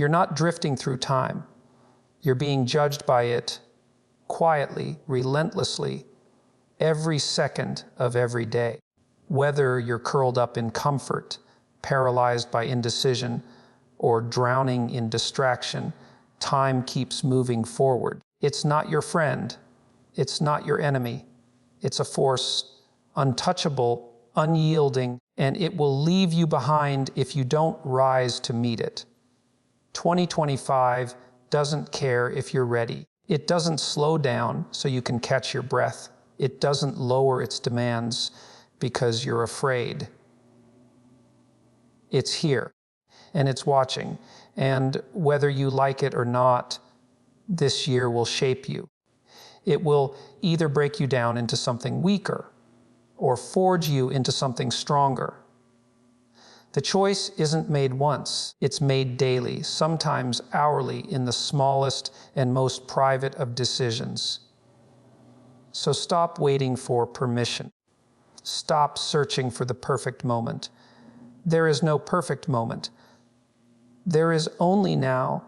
You're not drifting through time. You're being judged by it quietly, relentlessly, every second of every day. Whether you're curled up in comfort, paralyzed by indecision, or drowning in distraction, time keeps moving forward. It's not your friend. It's not your enemy. It's a force untouchable, unyielding, and it will leave you behind if you don't rise to meet it. 2025 doesn't care if you're ready. It doesn't slow down so you can catch your breath. It doesn't lower its demands because you're afraid. It's here, and it's watching, and whether you like it or not, this year will shape you. It will either break you down into something weaker or forge you into something stronger. The choice isn't made once, it's made daily, sometimes hourly, in the smallest and most private of decisions. So stop waiting for permission. Stop searching for the perfect moment. There is no perfect moment. There is only now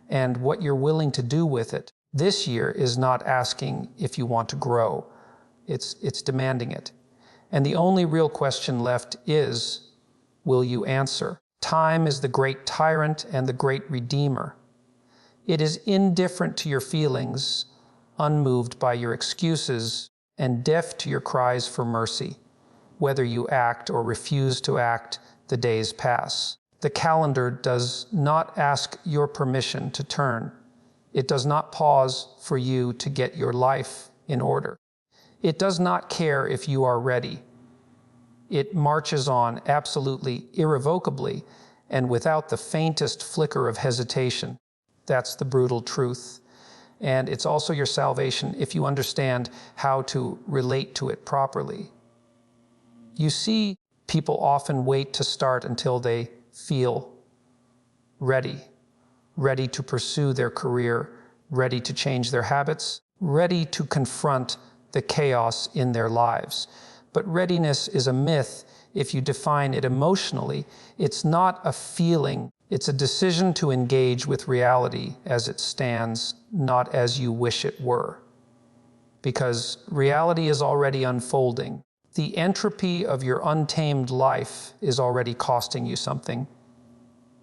and what you're willing to do with it. This year is not asking if you want to grow. It's demanding it. And the only real question left is, will you answer? Time is the great tyrant and the great redeemer. It is indifferent to your feelings, unmoved by your excuses, and deaf to your cries for mercy. Whether you act or refuse to act, the days pass. The calendar does not ask your permission to turn. It does not pause for you to get your life in order. It does not care if you are ready. It marches on absolutely, irrevocably, and without the faintest flicker of hesitation. That's the brutal truth. And it's also your salvation if you understand how to relate to it properly. You see, people often wait to start until they feel ready to pursue their career, ready to change their habits, ready to confront the chaos in their lives. But readiness is a myth if you define it emotionally. It's not a feeling. It's a decision to engage with reality as it stands, not as you wish it were. Because reality is already unfolding. The entropy of your untamed life is already costing you something.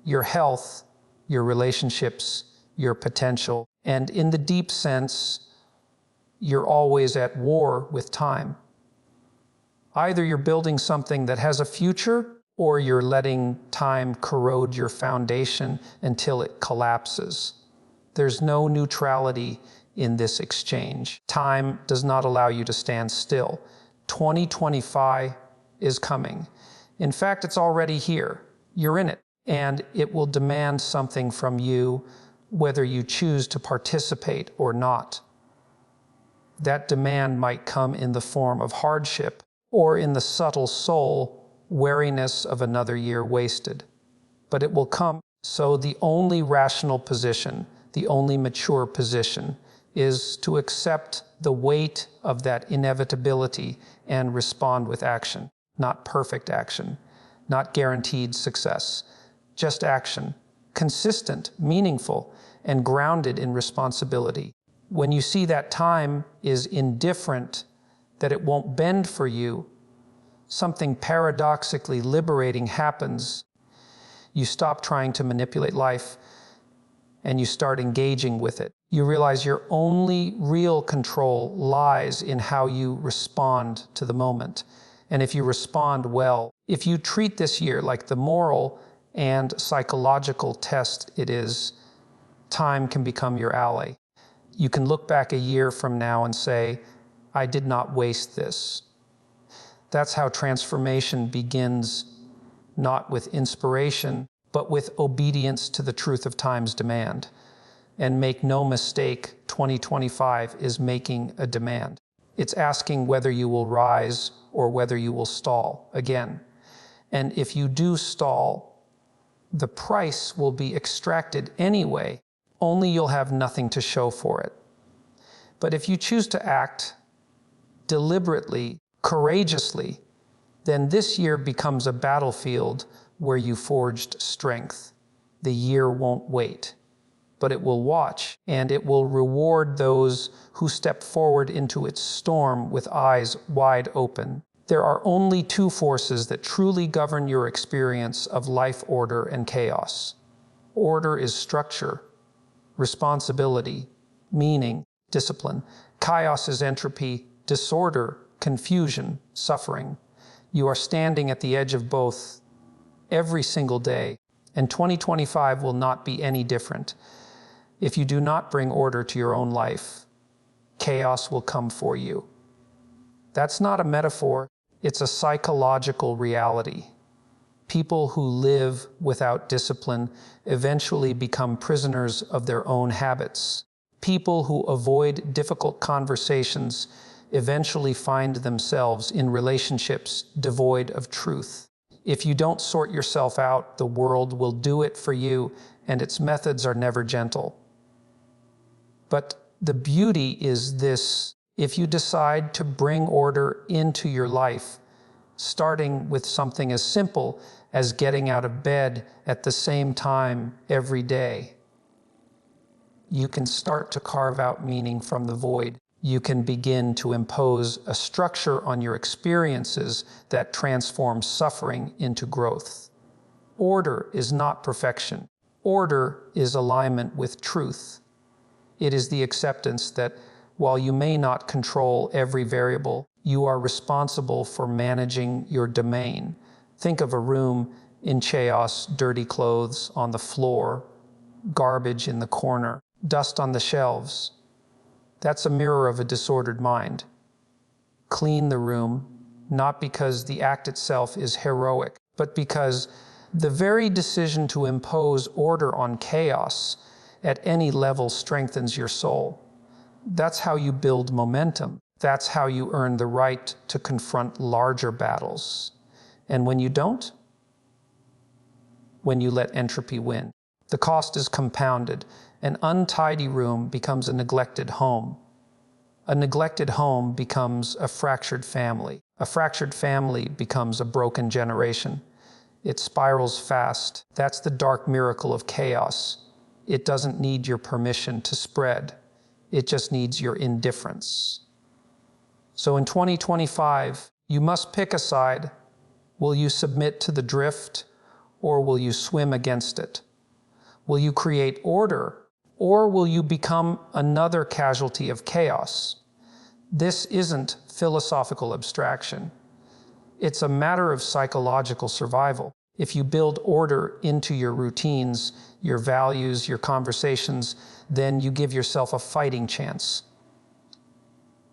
Your health, your relationships, your potential, and in the deep sense, you're always at war with time. Either you're building something that has a future, or you're letting time corrode your foundation until it collapses. There's no neutrality in this exchange. Time does not allow you to stand still. 2025 is coming. In fact, it's already here. You're in it, and it will demand something from you, whether you choose to participate or not. That demand might come in the form of hardship, or in the subtle soul weariness of another year wasted. But it will come. So the only rational position, the only mature position, is to accept the weight of that inevitability and respond with action. Not perfect action, not guaranteed success, just action, consistent, meaningful, and grounded in responsibility. When you see that time is indifferent, that it won't bend for you, something paradoxically liberating happens. You stop trying to manipulate life and you start engaging with it. You realize your only real control lies in how you respond to the moment. And if you respond well, if you treat this year like the moral and psychological test it is, time can become your ally. You can look back a year from now and say, I did not waste this. That's how transformation begins, not with inspiration, but with obedience to the truth of time's demand. And make no mistake, 2025 is making a demand. It's asking whether you will rise or whether you will stall again. And if you do stall, the price will be extracted anyway, only you'll have nothing to show for it. But if you choose to act deliberately, courageously, then this year becomes a battlefield where you forged strength. The year won't wait, but it will watch, and it will reward those who step forward into its storm with eyes wide open. There are only two forces that truly govern your experience of life order and chaos. Order is structure, responsibility, meaning, discipline. Chaos is entropy, disorder, confusion, suffering. You are standing at the edge of both every single day, and 2025 will not be any different. If you do not bring order to your own life, chaos will come for you. That's not a metaphor, it's a psychological reality. People who live without discipline eventually become prisoners of their own habits. People who avoid difficult conversations eventually find themselves in relationships devoid of truth. If you don't sort yourself out, the world will do it for you, and its methods are never gentle. But the beauty is this: if you decide to bring order into your life, starting with something as simple as getting out of bed at the same time every day, you can start to carve out meaning from the void. You can begin to impose a structure on your experiences that transforms suffering into growth. Order is not perfection. Order is alignment with truth. It is the acceptance that while you may not control every variable, you are responsible for managing your domain. Think of a room in chaos: dirty clothes on the floor, garbage in the corner, dust on the shelves. That's a mirror of a disordered mind. Clean the room, not because the act itself is heroic, but because the very decision to impose order on chaos at any level strengthens your soul. That's how you build momentum. That's how you earn the right to confront larger battles. And when you don't, when you let entropy win, the cost is compounded. An untidy room becomes a neglected home. A neglected home becomes a fractured family. A fractured family becomes a broken generation. It spirals fast. That's the dark miracle of chaos. It doesn't need your permission to spread. It just needs your indifference. So in 2025, you must pick a side. Will you submit to the drift, or will you swim against it? Will you create order, or will you become another casualty of chaos? This isn't philosophical abstraction. It's a matter of psychological survival. If you build order into your routines, your values, your conversations, then you give yourself a fighting chance.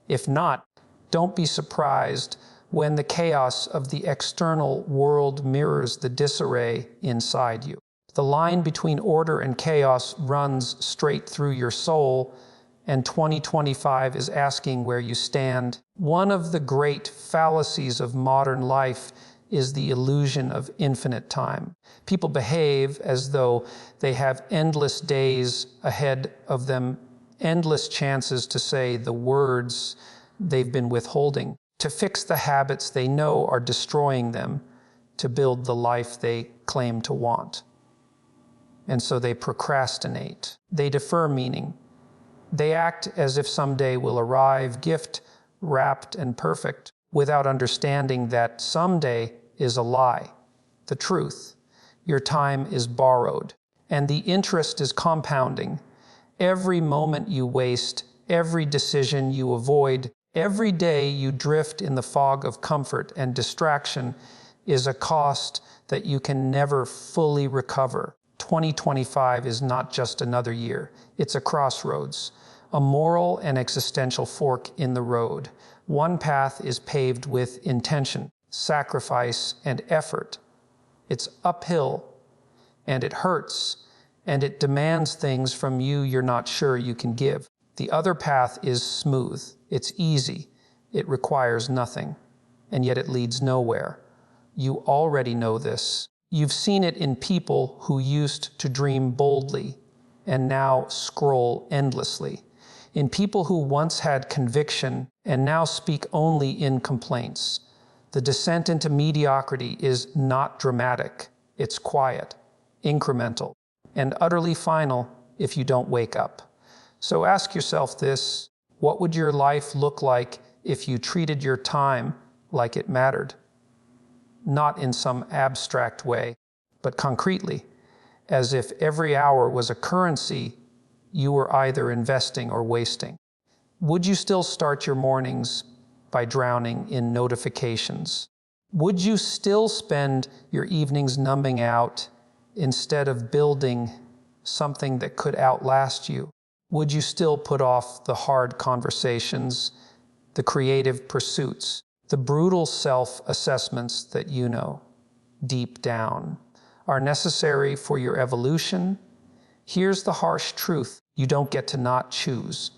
If not, don't be surprised when the chaos of the external world mirrors the disarray inside you. The line between order and chaos runs straight through your soul, and 2025 is asking where you stand. One of the great fallacies of modern life is the illusion of infinite time. People behave as though they have endless days ahead of them, endless chances to say the words they've been withholding, to fix the habits they know are destroying them, to build the life they claim to want. And so they procrastinate. They defer meaning. They act as if someday will arrive, gift wrapped and perfect, without understanding that someday is a lie. The truth. Your time is borrowed, and the interest is compounding. Every moment you waste, every decision you avoid, every day you drift in the fog of comfort and distraction is a cost that you can never fully recover. 2025 is not just another year. It's a crossroads, a moral and existential fork in the road. One path is paved with intention, sacrifice, and effort. It's uphill, and it hurts, and it demands things from you you're not sure you can give. The other path is smooth. It's easy. It requires nothing, and yet it leads nowhere. You already know this. You've seen it in people who used to dream boldly and now scroll endlessly. In people who once had conviction and now speak only in complaints. The descent into mediocrity is not dramatic. It's quiet, incremental. and utterly final if you don't wake up. So ask yourself this: what would your life look like if you treated your time like it mattered? Not in some abstract way, but concretely, as if every hour was a currency you were either investing or wasting. Would you still start your mornings by drowning in notifications? Would you still spend your evenings numbing out instead of building something that could outlast you? Would you still put off the hard conversations, the creative pursuits, the brutal self-assessments that you know, deep down, are necessary for your evolution? Here's the harsh truth: you don't get to not choose.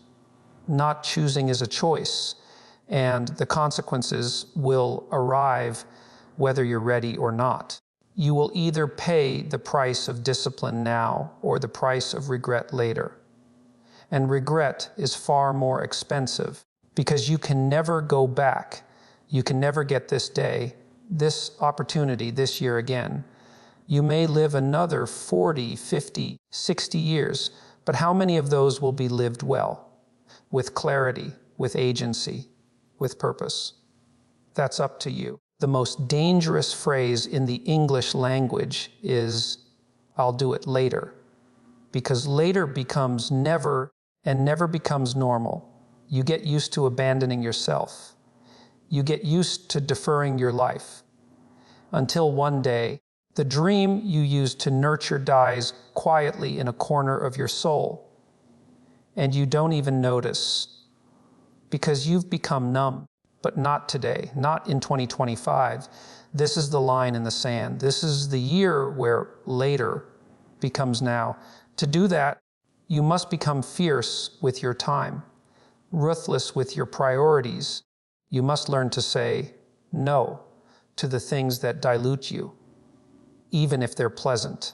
Not choosing is a choice, and the consequences will arrive whether you're ready or not. You will either pay the price of discipline now or the price of regret later. And regret is far more expensive because you can never go back. You can never get this day, this opportunity, this year again. You may live another 40, 50, 60 years, but how many of those will be lived well, with clarity, with agency, with purpose? That's up to you. The most dangerous phrase in the English language is, "I'll do it later," because later becomes never, and never becomes normal. You get used to abandoning yourself. You get used to deferring your life, until one day, the dream you used to nurture dies quietly in a corner of your soul, and you don't even notice, because you've become numb. But not today, not in 2025. This is the line in the sand. This is the year where later becomes now. To do that, you must become fierce with your time, ruthless with your priorities. You must learn to say no to the things that dilute you, even if they're pleasant,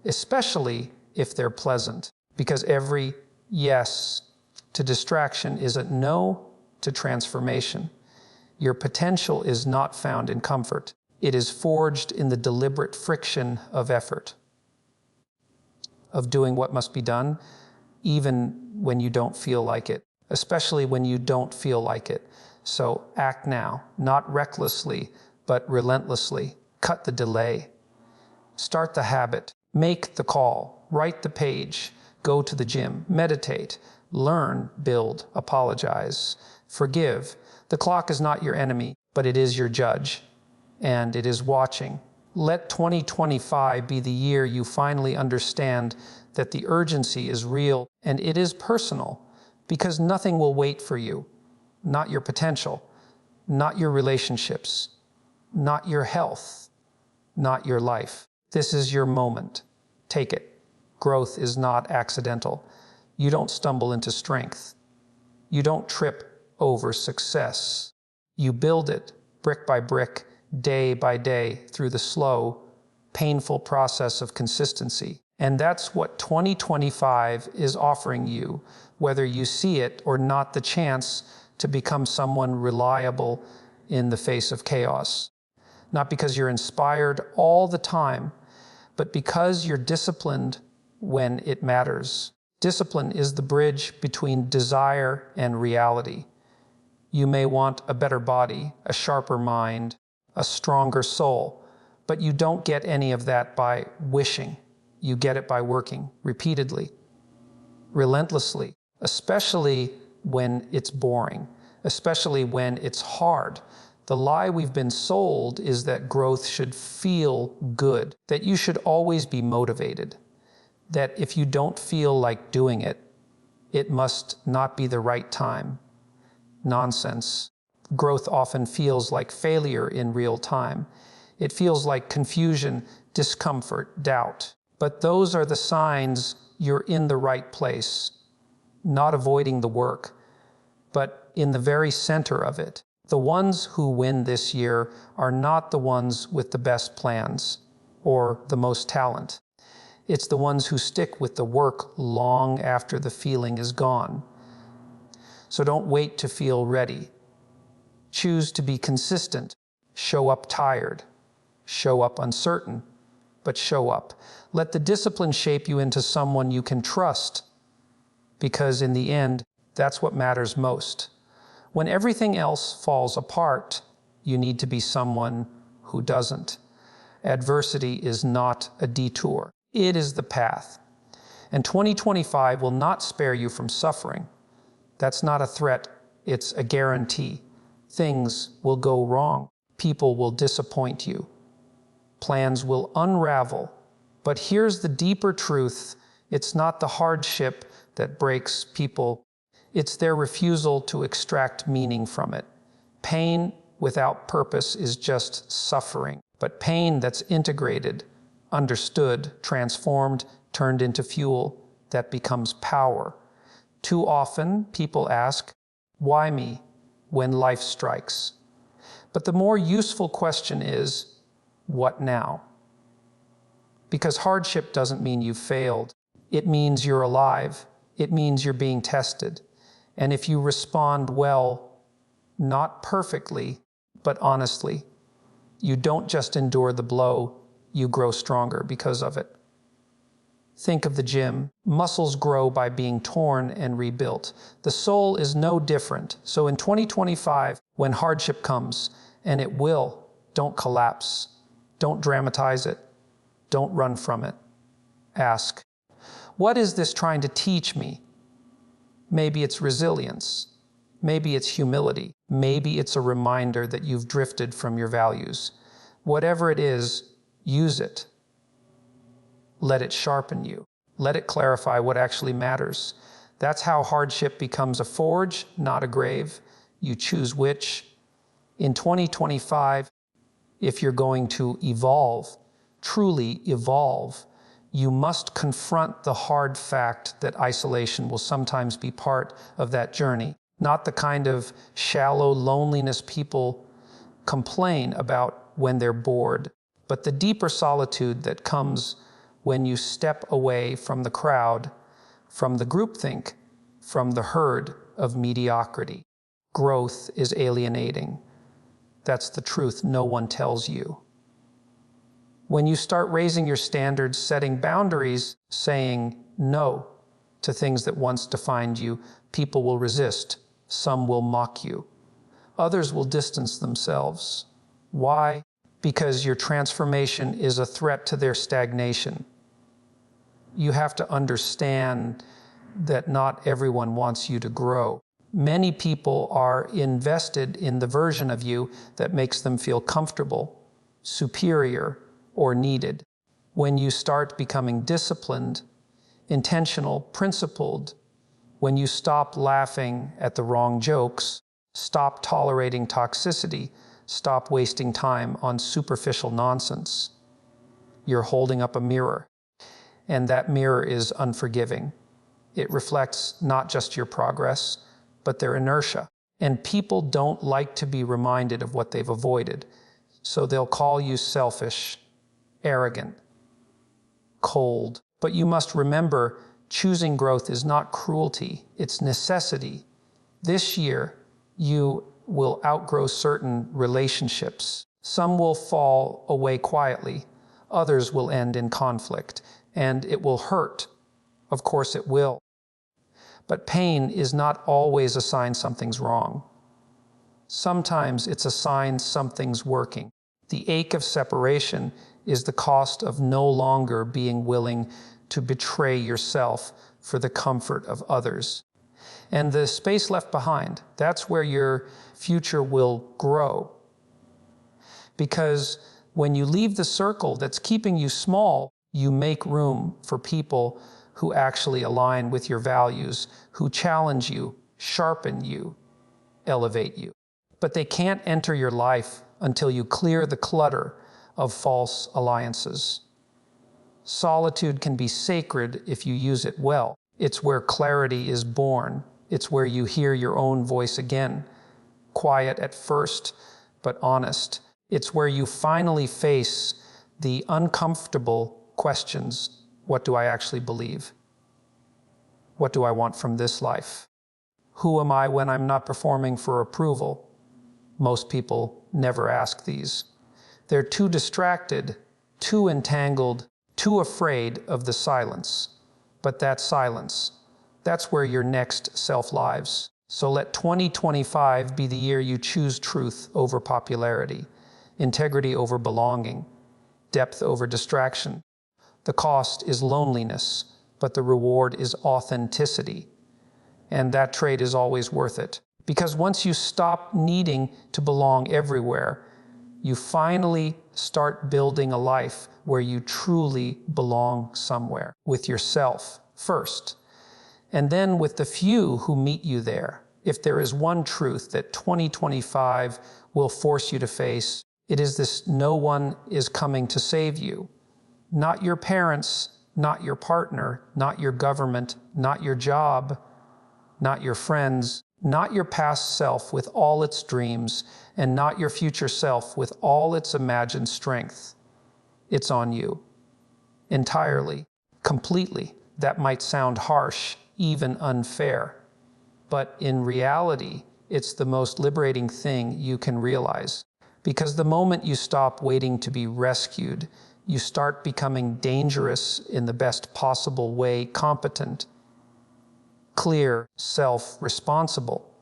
especially if they're pleasant, because every yes to distraction is a no to transformation. Your potential is not found in comfort. It is forged in the deliberate friction of effort, of doing what must be done, even when you don't feel like it, especially when you don't feel like it. So act now, not recklessly, but relentlessly. Cut the delay. Start the habit. Make the call. Write the page. Go to the gym. Meditate. Learn, build, apologize. Forgive. The clock is not your enemy, but it is your judge, and it is watching. Let 2025 be the year you finally understand that the urgency is real and it is personal, because nothing will wait for you. Not your potential, not your relationships, not your health, not your life. This is your moment. Take it. Growth is not accidental. You don't stumble into strength. You don't trip over success. You build it brick by brick, day by day, through the slow, painful process of consistency. And that's what 2025 is offering you, whether you see it or not, the chance to become someone reliable in the face of chaos. Not because you're inspired all the time, but because you're disciplined when it matters. Discipline is the bridge between desire and reality. You may want a better body, a sharper mind, a stronger soul, but you don't get any of that by wishing. You get it by working repeatedly, relentlessly, especially when it's boring, especially when it's hard. The lie we've been sold is that growth should feel good, that you should always be motivated, that if you don't feel like doing it, it must not be the right time. Nonsense. Growth often feels like failure in real time. It feels like confusion, discomfort, doubt. But those are the signs you're in the right place, not avoiding the work, but in the very center of it. The ones who win this year are not the ones with the best plans or the most talent. It's the ones who stick with the work long after the feeling is gone. So don't wait to feel ready. Choose to be consistent. Show up tired. Show up uncertain, but show up. Let the discipline shape you into someone you can trust, because in the end, that's what matters most. When everything else falls apart, you need to be someone who doesn't. Adversity is not a detour. It is the path. And 2025 will not spare you from suffering. That's not a threat, it's a guarantee. Things will go wrong. People will disappoint you. Plans will unravel. But here's the deeper truth. It's not the hardship that breaks people. It's their refusal to extract meaning from it. Pain without purpose is just suffering. But pain that's integrated, understood, transformed, turned into fuel, that becomes power. Too often, people ask, why me, when life strikes? But the more useful question is, what now? Because hardship doesn't mean you've failed. It means you're alive. It means you're being tested. And if you respond well, not perfectly, but honestly, you don't just endure the blow, you grow stronger because of it. Think of the gym. Muscles grow by being torn and rebuilt. The soul is no different. So in 2025, when hardship comes, and it will, don't collapse. Don't dramatize it. Don't run from it. Ask, what is this trying to teach me? Maybe it's resilience. Maybe it's humility. Maybe it's a reminder that you've drifted from your values. Whatever it is, use it. Let it sharpen you. Let it clarify what actually matters. That's how hardship becomes a forge, not a grave. You choose which. In 2025, if you're going to evolve, truly evolve, you must confront the hard fact that isolation will sometimes be part of that journey. Not the kind of shallow loneliness people complain about when they're bored, but the deeper solitude that comes when you step away from the crowd, from the groupthink, from the herd of mediocrity. Growth is alienating. That's the truth no one tells you. When you start raising your standards, setting boundaries, saying no to things that once defined you, people will resist. Some will mock you. Others will distance themselves. Why? Because your transformation is a threat to their stagnation. You have to understand that not everyone wants you to grow. Many people are invested in the version of you that makes them feel comfortable, superior, or needed. When you start becoming disciplined, intentional, principled, when you stop laughing at the wrong jokes, stop tolerating toxicity, stop wasting time on superficial nonsense, you're holding up a mirror. And that mirror is unforgiving. It reflects not just your progress, but their inertia. And people don't like to be reminded of what they've avoided. So they'll call you selfish, arrogant, cold. But you must remember, choosing growth is not cruelty, it's necessity. This year, you will outgrow certain relationships. Some will fall away quietly. Others will end in conflict. And it will hurt. Of course it will. But pain is not always a sign something's wrong. Sometimes it's a sign something's working. The ache of separation is the cost of no longer being willing to betray yourself for the comfort of others. And the space left behind, that's where your future will grow. Because when you leave the circle that's keeping you small, you make room for people who actually align with your values, who challenge you, sharpen you, elevate you. But they can't enter your life until you clear the clutter of false alliances. Solitude can be sacred if you use it well. It's where clarity is born. It's where you hear your own voice again. Quiet at first, but honest. It's where you finally face the uncomfortable questions. What do I actually believe? What do I want from this life? Who am I when I'm not performing for approval? Most people never ask these. They're too distracted too entangled, too afraid of the silence. But that silence, that's where your next self lives. So let 2025 be the year you choose truth over popularity, integrity over belonging, depth over distraction. The cost is loneliness, but the reward is authenticity. And that trade is always worth it. Because once you stop needing to belong everywhere, you finally start building a life where you truly belong somewhere, with yourself first, and then with the few who meet you there. If there is one truth that 2025 will force you to face, it is this: no one is coming to save you. Not your parents, not your partner, not your government, not your job, not your friends, not your past self with all its dreams, and not your future self with all its imagined strength. It's on you. Entirely. Completely. That might sound harsh, even unfair. But in reality, it's the most liberating thing you can realize. Because the moment you stop waiting to be rescued, you start becoming dangerous in the best possible way, competent, clear, self-responsible.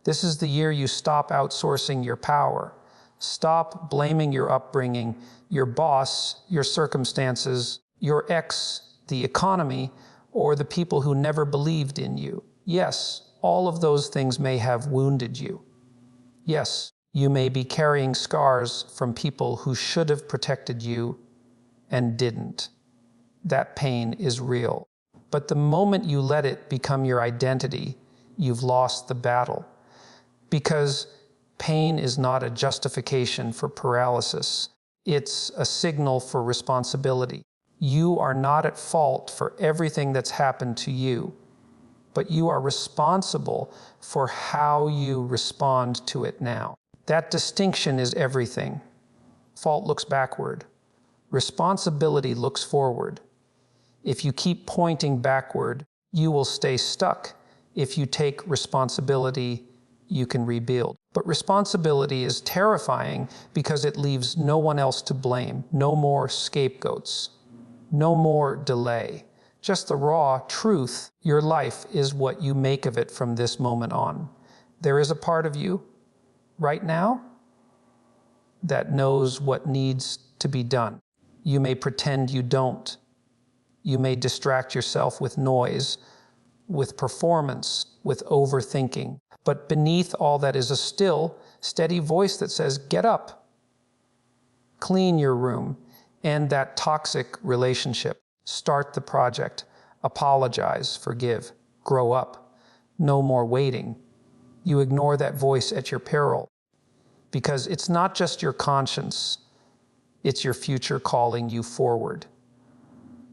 This is the year you stop outsourcing your power. Stop blaming your upbringing, your boss, your circumstances, your ex, the economy, or the people who never believed in you. Yes, all of those things may have wounded you. Yes, you may be carrying scars from people who should have protected you and didn't. That pain is real. But the moment you let it become your identity, you've lost the battle. Because pain is not a justification for paralysis. It's a signal for responsibility. You are not at fault for everything that's happened to you, but you are responsible for how you respond to it now. That distinction is everything. Fault looks backward. Responsibility looks forward. If you keep pointing backward, you will stay stuck. If you take responsibility, you can rebuild. But responsibility is terrifying because it leaves no one else to blame. No more scapegoats. No more delay. Just the raw truth. Your life is what you make of it from this moment on. There is a part of you, right now, that knows what needs to be done. You may pretend you don't. You may distract yourself with noise, with performance, with overthinking. But beneath all that is a still, steady voice that says, get up, clean your room, end that toxic relationship, start the project, apologize, forgive, grow up, no more waiting. You ignore that voice at your peril, because it's not just your conscience, it's your future calling you forward.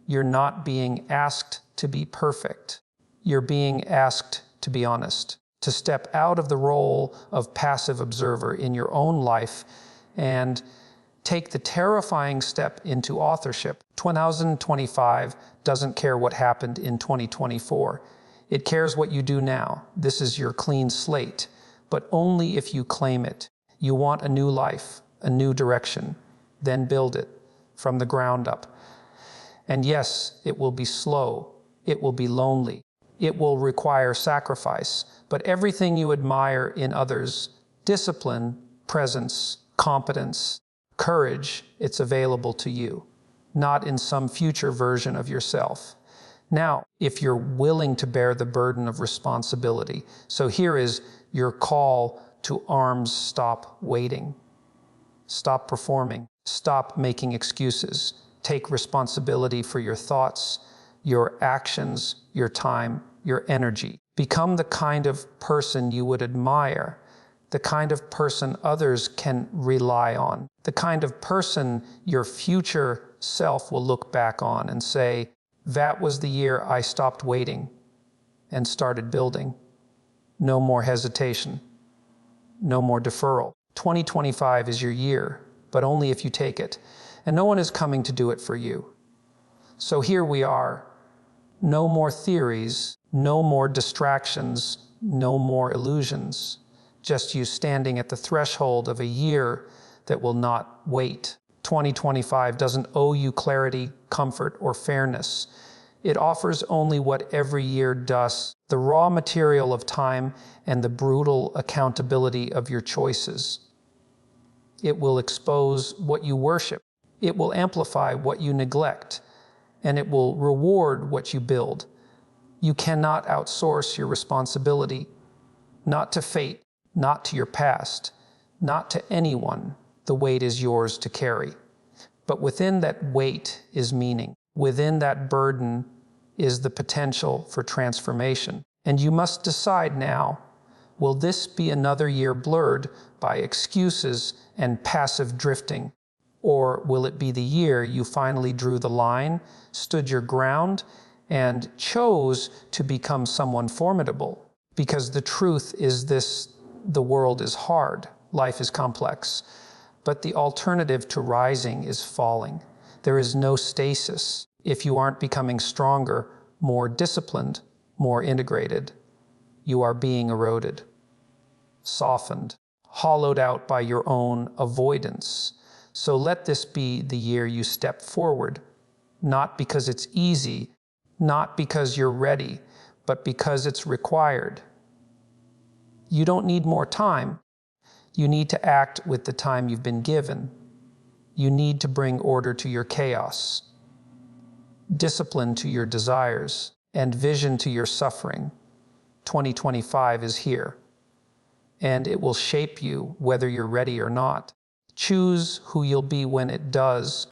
You're not being asked to be perfect. You're being asked to be honest, to step out of the role of passive observer in your own life and take the terrifying step into authorship. 2025 doesn't care what happened in 2024. It cares what you do now. This is your clean slate, but only if you claim it. You want a new life, a new direction, then build it from the ground up. And yes, it will be slow. It will be lonely. It will require sacrifice. But everything you admire in others, discipline, presence, competence, courage, it's available to you, not in some future version of yourself. Now, if you're willing to bear the burden of responsibility, so here is your call to arms: stop waiting. Stop performing. Stop making excuses. Take responsibility for your thoughts, your actions, your time, your energy. Become the kind of person you would admire, the kind of person others can rely on, the kind of person your future self will look back on and say, that was the year I stopped waiting and started building. No more hesitation. No more deferral. 2025 is your year, but only if you take it. And no one is coming to do it for you. So here we are. No more theories, no more distractions, no more illusions. Just you standing at the threshold of a year that will not wait. 2025 doesn't owe you clarity, comfort, or fairness. It offers only what every year does, the raw material of time and the brutal accountability of your choices. It will expose what you worship. It will amplify what you neglect, and it will reward what you build. You cannot outsource your responsibility, not to fate, not to your past, not to anyone. The weight is yours to carry. But within that weight is meaning. Within that burden is the potential for transformation. And you must decide now, will this be another year blurred by excuses and passive drifting? Or will it be the year you finally drew the line, stood your ground, and chose to become someone formidable? Because the truth is this: the world is hard, life is complex, but the alternative to rising is falling. There is no stasis if you aren't becoming stronger, more disciplined, more integrated. You are being eroded, softened, hollowed out by your own avoidance. So let this be the year you step forward, not because it's easy, not because you're ready, but because it's required. You don't need more time. You need to act with the time you've been given. You need to bring order to your chaos, discipline to your desires, and vision to your suffering. 2025 is here, and it will shape you whether you're ready or not. Choose who you'll be when it does,